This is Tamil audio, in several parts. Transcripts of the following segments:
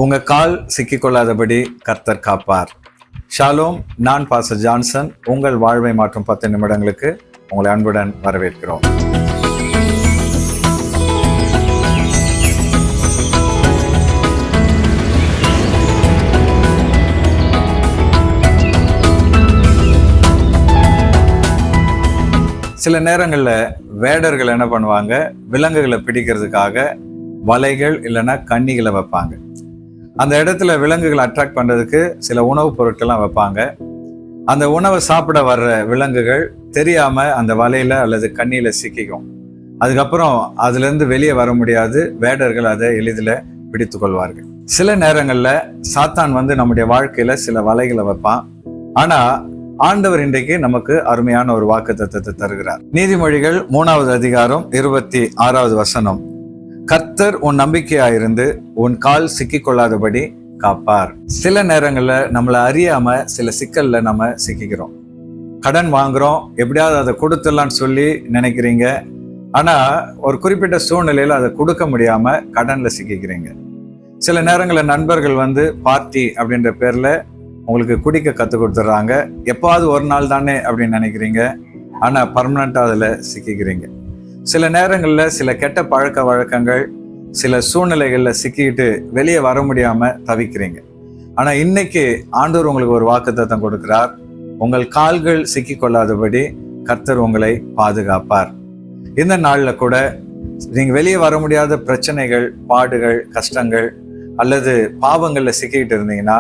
உங்க கால் சிக்கிக்கொள்ளாதபடி கர்த்தர் காப்பார். ஷாலோம். நான் பாஸ்டர் ஜான்சன். உங்கள் வாழ்வை மாற்றும் 10 நிமிடங்களுக்கு உங்களை அன்புடன் வரவேற்கிறோம். சில நேரங்களில் வேடர்கள் என்ன பண்ணுவாங்க, விலங்குகளை பிடிக்கிறதுக்காக வலைகள் இல்லைன்னா கண்ணிகளை வைப்பாங்க. அந்த இடத்துல விலங்குகளை அட்ராக்ட் பண்ணுறதுக்கு சில உணவுப் பொருட்கள்லாம் வைப்பாங்க. அந்த உணவை சாப்பிட வர்ற விலங்குகள் தெரியாமல் அந்த வலையில் அல்லது கண்ணியில் சிக்கிக்கும். அதுக்கப்புறம் அதுலேருந்து வெளியே வர முடியாது. வேடர்கள் அதை எளிதில் பிடித்து கொள்வார்கள். சில நேரங்களில் சாத்தான் நம்முடைய வாழ்க்கையில் சில வலைகளை வைப்பான். ஆனால் ஆண்டவர் இன்றைக்கு நமக்கு அருமையான ஒரு வாக்குத்தத்தத்தை தருகிறார். நீதிமொழிகள் 3வது அதிகாரம் 26வது வசனம். கர்த்தர் உன் நம்பிக்கையாயிருந்து உன் கால் சிக்கிக்கொள்ளாதபடி காப்பார். சில நேரங்களில் நம்மளை அறியாம சில சிக்கல்ல நம்ம சிக்கிக்கிறோம். கடன் வாங்குறோம், எப்படியாவது அதை கொடுத்துடலான்னு சொல்லி நினைக்கிறீங்க. ஆனா ஒரு குறிப்பிட்ட சூழ்நிலையில அதை கொடுக்க முடியாம கடன்ல சிக்கிக்கிறீங்க. சில நேரங்களில் நண்பர்கள் பார்ட்டி அப்படின்ற பேர்ல உங்களுக்கு குடிக்க கற்றுக் கொடுத்துட்றாங்க. எப்பாவது ஒரு நாள் தானே அப்படின்னு நினைக்கிறீங்க. ஆனால் பர்மனெண்ட்டாக அதில் சிக்கிக்கிறீங்க. சில நேரங்களில் சில கெட்ட பழக்க வழக்கங்கள், சில சூழ்நிலைகளில் சிக்கிக்கிட்டு வெளியே வர முடியாமல் தவிக்கிறீங்க. ஆனால் இன்னைக்கு ஆண்டவர் உங்களுக்கு ஒரு வாக்குத்தத்தம் கொடுக்கிறார். உங்கள் கால்கள் சிக்கிக்கொள்ளாதபடி கர்த்தர் உங்களை பாதுகாப்பார். இந்த நாளில் கூட நீங்கள் வெளியே வர முடியாத பிரச்சனைகள், பாடுகள், கஷ்டங்கள் அல்லது பாவங்களில் சிக்கிக்கிட்டு இருந்தீங்கன்னா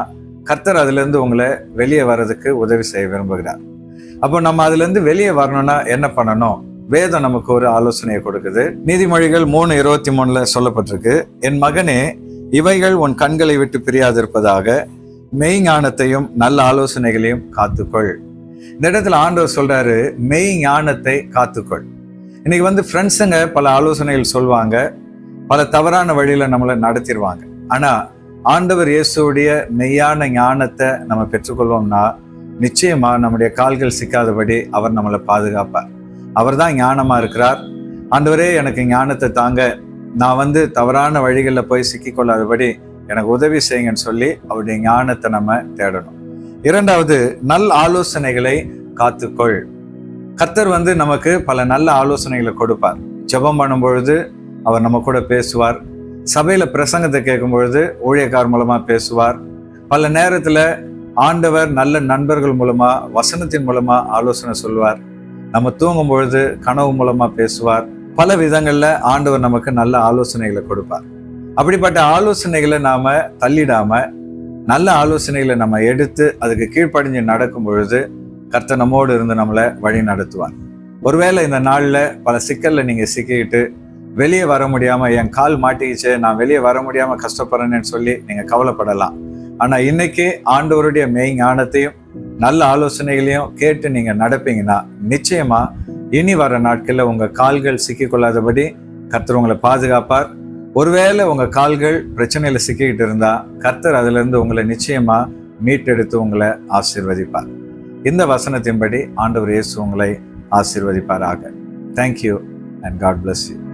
கர்த்தர் அதுலேருந்து உங்களை வெளியே வர்றதுக்கு உதவி செய்ய விரும்புகிறார். அப்போ நம்ம அதுலேருந்து வெளியே வரணும்னா என்ன பண்ணணும்? வேதம் நமக்கு ஒரு ஆலோசனையை கொடுக்குது. நீதிமொழிகள் 3:23 சொல்லப்பட்டிருக்கு, என் மகனே, இவைகள் உன் கண்களை விட்டு பிரியாதிருப்பதாக, மெய் ஞானத்தையும் நல்ல ஆலோசனைகளையும் காத்துக்கொள். இந்த இடத்துல ஆண்டவர் சொல்றாரு, மெய் ஞானத்தை காத்துக்கொள். இன்னைக்கு ஃப்ரெண்ட்ஸுங்க பல ஆலோசனைகள் சொல்லுவாங்க, பல தவறான வழியில நம்மளை நடத்திடுவாங்க. ஆனா ஆண்டவர் இயேசுடைய மெய்யான ஞானத்தை நம்ம பெற்றுக்கொள்வோம்னா நிச்சயமா நம்முடைய கால்கள் சிக்காதபடி அவர் நம்மளை பாதுகாப்பார். அவர் தான் ஞானமா இருக்கிறார். ஆண்டவரே, எனக்கு ஞானத்தை தாங்க, நான் தவறான வழிகளில் போய் சிக்கிக்கொள்ளாதபடி எனக்கு உதவி செய்யுங்கன்னு சொல்லி அவருடைய ஞானத்தை நம்ம தேடணும். 2வது, நல்ல ஆலோசனைகளை காத்துக்கொள். கர்த்தர் நமக்கு பல நல்ல ஆலோசனைகளை கொடுப்பார். ஜெபம் பண்ணும் பொழுது அவர் நம்ம கூட பேசுவார். சபையில பிரசங்கத்தை கேட்கும் பொழுது ஊழியக்கார் மூலமா பேசுவார். பல நேரத்துல ஆண்டவர் நல்ல நண்பர்கள் மூலமா, வசனத்தின் மூலமா ஆலோசனை சொல்லுவார். நம்ம தூங்கும் பொழுது கனவு மூலமா பேசுவார். பல விதங்கள்ல ஆண்டவர் நமக்கு நல்ல ஆலோசனைகளை கொடுப்பார். அப்படிப்பட்ட ஆலோசனைகளை நாம தள்ளிடாம நல்ல ஆலோசனைகளை நம்ம எடுத்து அதுக்கு கீழ்ப்படிஞ்சு நடக்கும் பொழுது கர்த்தர் நம்மோடு இருந்து நம்மளை வழி நடத்துவார். ஒருவேளை இந்த நாள்ல பல சிக்கல்ல நீங்க சிக்கிக்கிட்டு வெளியே வர முடியாம, என் கால் மாட்டிக்கிச்சு, நான் வெளியே வர முடியாம கஷ்டப்படுறேன்னு சொல்லி நீங்க கவலைப்படலாம். ஆனா இன்னைக்கு ஆண்டவருடைய மெய் ஞானத்தையும் நல்ல ஆலோசனைகளையும் கேட்டு நீங்க நடப்பீங்கன்னா நிச்சயமா இனி வர நாட்கள்ல உங்க கால்கள் சிக்கிக்கொள்ளாதபடி கர்த்தர் உங்களை பாதுகாப்பார். ஒருவேளை உங்க கால்கள் பிரச்சனையில சிக்கிக்கிட்டு இருந்தா கர்த்தர் அதுல இருந்து உங்களை நிச்சயமா மீட்டெடுத்து உங்களை ஆசீர்வதிப்பார். இந்த வசனத்தின்படி ஆண்டவர் இயேசு உங்களை ஆசீர்வதிப்பாராக. Thank you and God bless you.